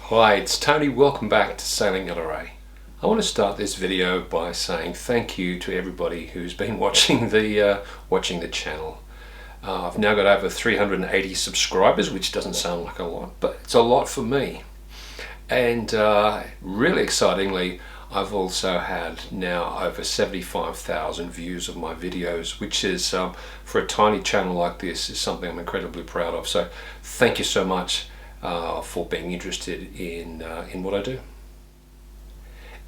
Hi, it's Tony. Welcome back to Sailing Elleray. I want to start this video by saying thank you to everybody who's been watching the channel. I've now got over 380 subscribers, which doesn't sound like a lot, but it's a lot for me. And really excitingly, I've also had now over 75,000 views of my videos, which is, for a tiny channel like this, is something I'm incredibly proud of. So thank you so much for being interested in what I do.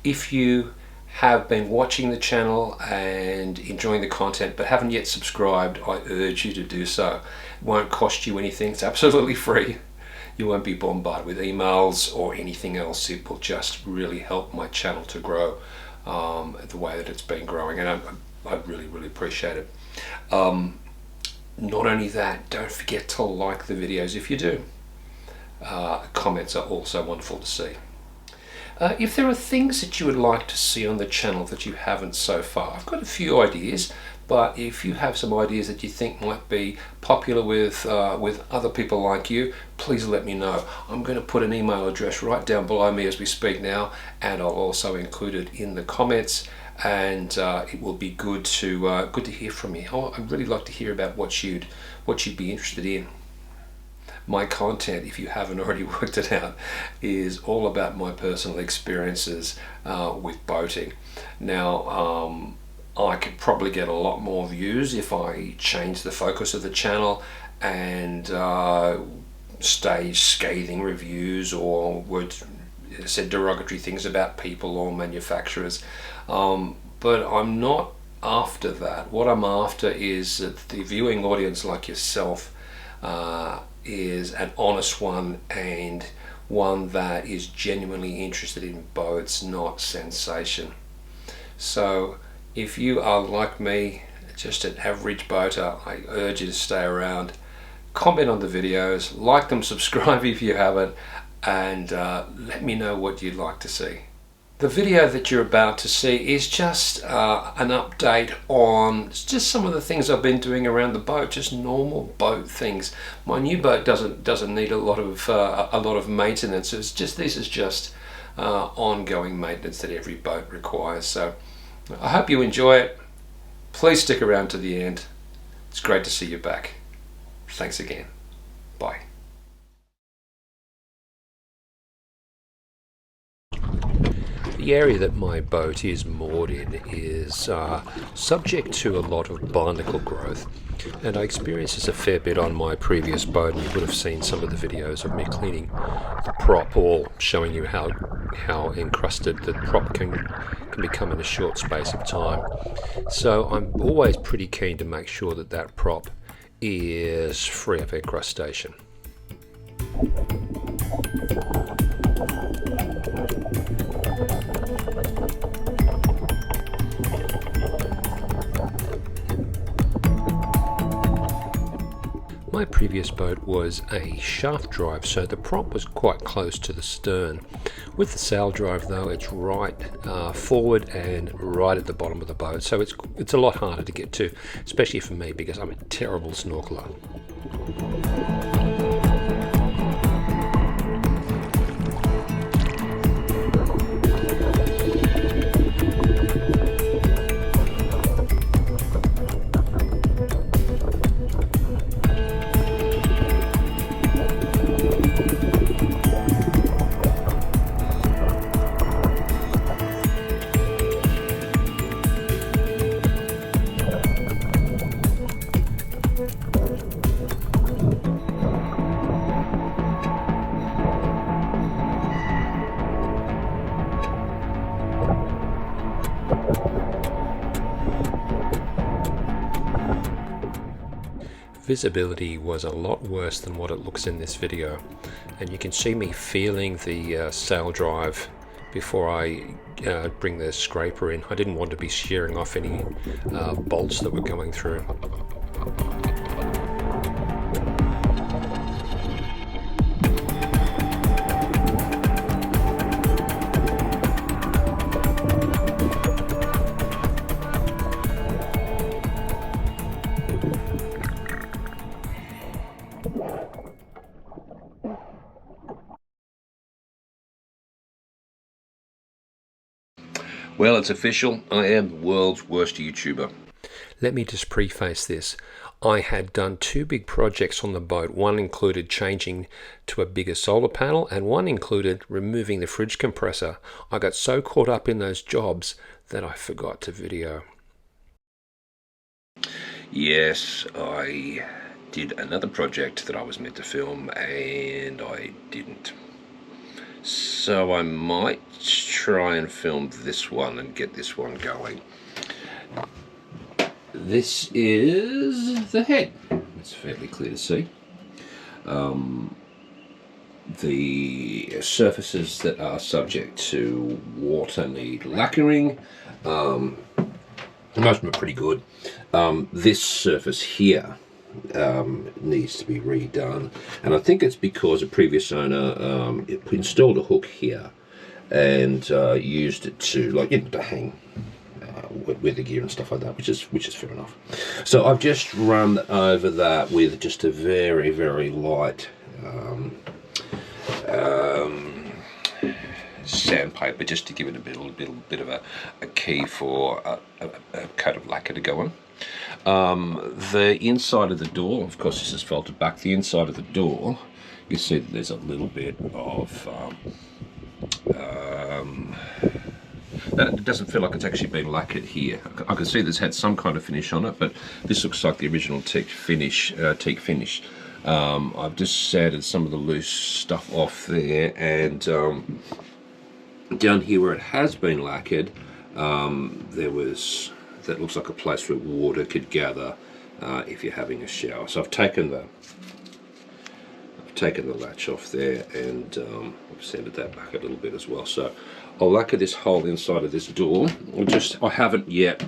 If you have been watching the channel and enjoying the content but haven't yet subscribed, I urge you to do so. It won't cost you anything. It's absolutely free. You won't be bombarded with emails or anything else. It will just really help my channel to grow the way that it's been growing, and I really appreciate it. Not only that, don't forget to like the videos if you do. Comments are also wonderful to see. If there are things that you would like to see on the channel that you haven't so far, I've got a few ideas, but if you have some ideas that you think might be popular with other people like you, please let me know. I'm going to put an email address right down below me as we speak now, and I'll also include it in the comments, and it will be good to hear from you. I'd really like to hear about what you'd be interested in. My content, if you haven't already worked it out, is all about my personal experiences with boating. Now, I could probably get a lot more views if I change the focus of the channel and stage scathing reviews or said derogatory things about people or manufacturers. But I'm not after that. What I'm after is that the viewing audience like yourself is an honest one, and one that is genuinely interested in boats, not sensation. So if you are like me, just an average boater, I urge you to stay around, comment on the videos, like them, subscribe if you haven't, and let me know what you'd like to see. The video that you're about to see is just an update on just some of the things I've been doing around the boat, just normal boat things. My new boat doesn't need a lot of maintenance. This is just ongoing maintenance that every boat requires. So I hope you enjoy it. Please stick around to the end. It's great to see you back. Thanks again. Bye. The area that my boat is moored in is subject to a lot of barnacle growth, and I experienced this a fair bit on my previous boat, and you would have seen some of the videos of me cleaning the prop, or showing you how encrusted the prop can become in a short space of time. So I'm always pretty keen to make sure that that prop is free of encrustation. My previous boat was a shaft drive, so the prop was quite close to the stern. With the sail drive though, it's right forward and right at the bottom of the boat, so it's a lot harder to get to, especially for me because I'm a terrible snorkeler. Visibility was a lot worse than what it looks in this video, and you can see me feeling the sail drive before I bring the scraper in. I didn't want to be shearing off any bolts that were going through. Well, it's official. I am the world's worst YouTuber. Let me just preface this. I had done 2 big projects on the boat. One included changing to a bigger solar panel, and one included removing the fridge compressor. I got so caught up in those jobs that I forgot to video. Yes, I did another project that I was meant to film and I didn't. So I might try and film this one and get this one going. This is the head. It's fairly clear to see. The surfaces that are subject to water need lacquering. Most of them are pretty good. This surface here needs to be redone, and I think it's because a previous owner installed a hook here and used it to, like, to hang with the gear and stuff like that, which is fair enough. So I've just run over that with just a very, very light sandpaper, just to give it a bit of a key for a coat of lacquer to go on. The inside of the door, of course this is felted back, the inside of the door, you see that there's a little bit of that it doesn't feel like it's actually been lacquered here. I can see this had some kind of finish on it, but this looks like the original teak finish. I've just sanded some of the loose stuff off there, and down here where it has been lacquered, that looks like a place where water could gather if you're having a shower. So I've taken the latch off there, and I've sanded that back a little bit as well. So I'll lacquer this whole inside of this door. I haven't yet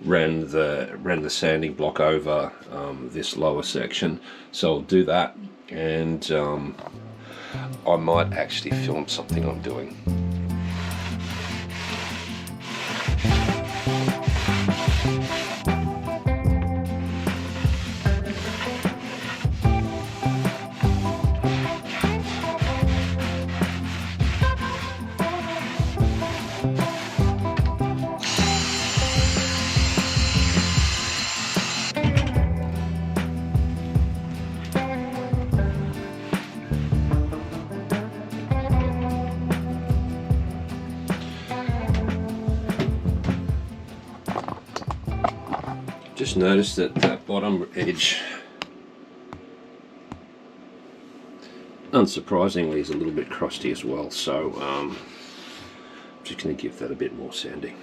ran the sanding block over this lower section, so I'll do that, and I might actually film something I'm doing. Just noticed that that bottom edge, unsurprisingly, is a little bit crusty as well, so I'm just going to give that a bit more sanding.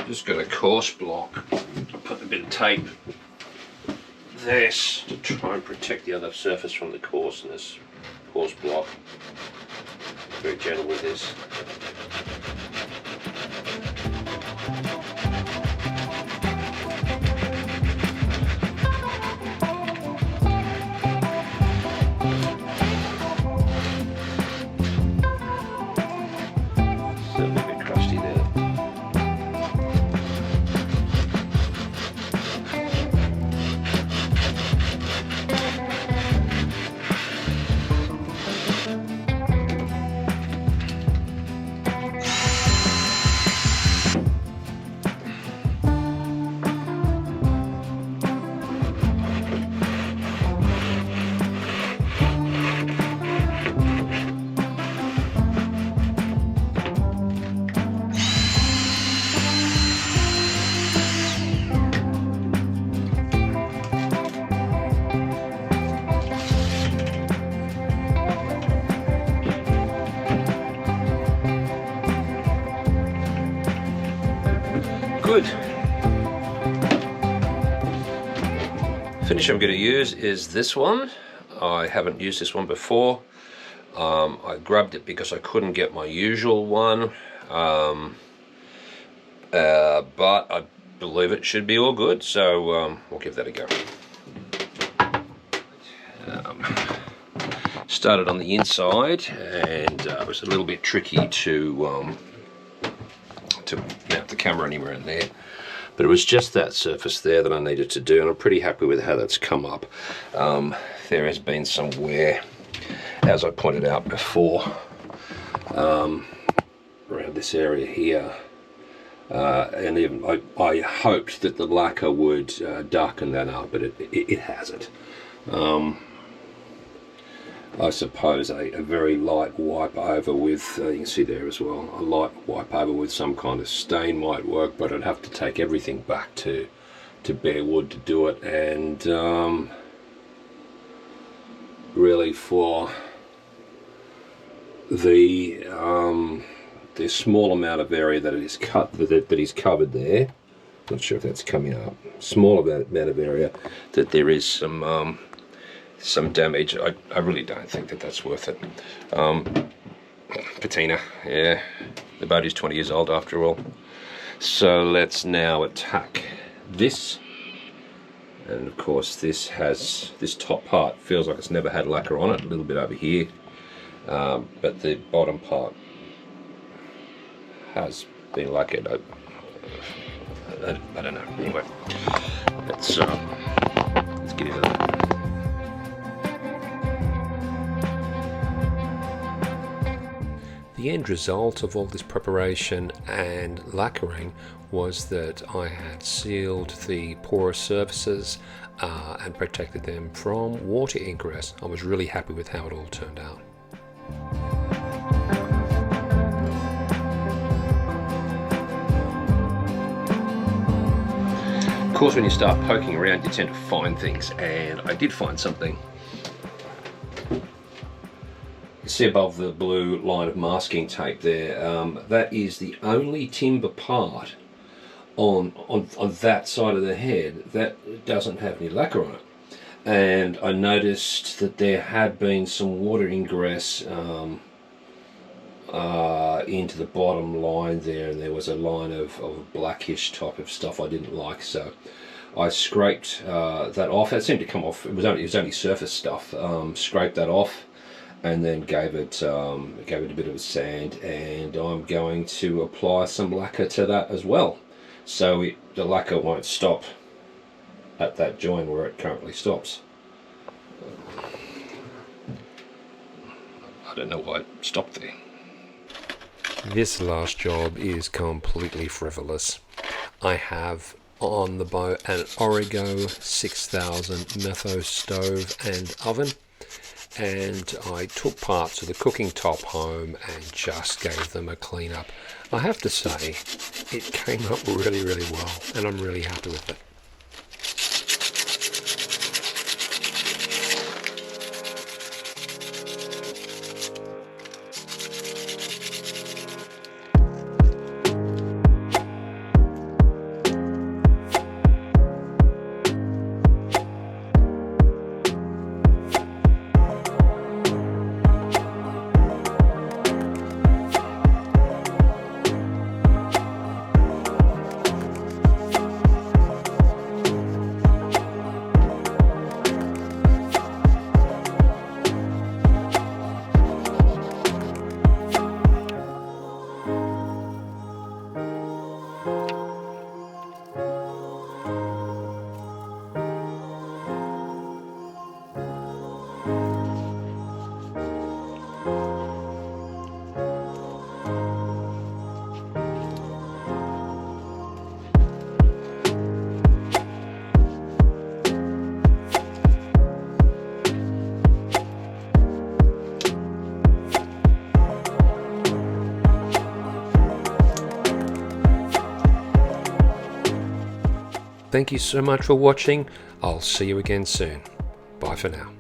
Just got a coarse block, put a bit of tape this to try and protect the other surface from the coarseness. Coarse block, very gentle with this. Good. Finish I'm going to use is this one. I haven't used this one before. I grabbed it because I couldn't get my usual one, but I believe it should be all good, so we'll give that a go. Started on the inside, and it was a little bit tricky to mount the camera anywhere in there, but it was just that surface there that I needed to do, and I'm pretty happy with how that's come up. There has been some wear, as I pointed out before, around this area here, and even I hoped that the lacquer would darken that up, but it hasn't. I suppose a very light wipe over with, you can see there as well, a light wipe over with some kind of stain might work, but I'd have to take everything back to bare wood to do it, and really for the small amount of area that it is that is covered there, not sure if that's coming up, small amount of area that there is some damage. I really don't think that that's worth it. Patina, yeah, the boat is 20 years old after all. So let's now attack this, and of course this top part feels like it's never had lacquer on it, a little bit over here, but the bottom part has been lacquered. I don't know. Anyway, let's get into that. The end result of all this preparation and lacquering was that I had sealed the porous surfaces and protected them from water ingress. I was really happy with how it all turned out. Of course, when you start poking around, you tend to find things, and I did find something. See above the blue line of masking tape there, that is the only timber part on that side of the head that doesn't have any lacquer on it. And I noticed that there had been some water ingress into the bottom line there, and there was a line of blackish type of stuff I didn't like, so I scraped that off. It seemed to come off, it was only surface stuff. Scraped that off, and then gave it a bit of a sand, and I'm going to apply some lacquer to that as well, so the lacquer won't stop at that joint where it currently stops. I don't know why it stopped there. This last job is completely frivolous. I have on the boat an Origo 6000 Metho stove and oven, and I took parts of the cooking top home and just gave them a clean up. I have to say, it came up really, really well, and I'm really happy with it. Thank you so much for watching. I'll see you again soon. Bye for now.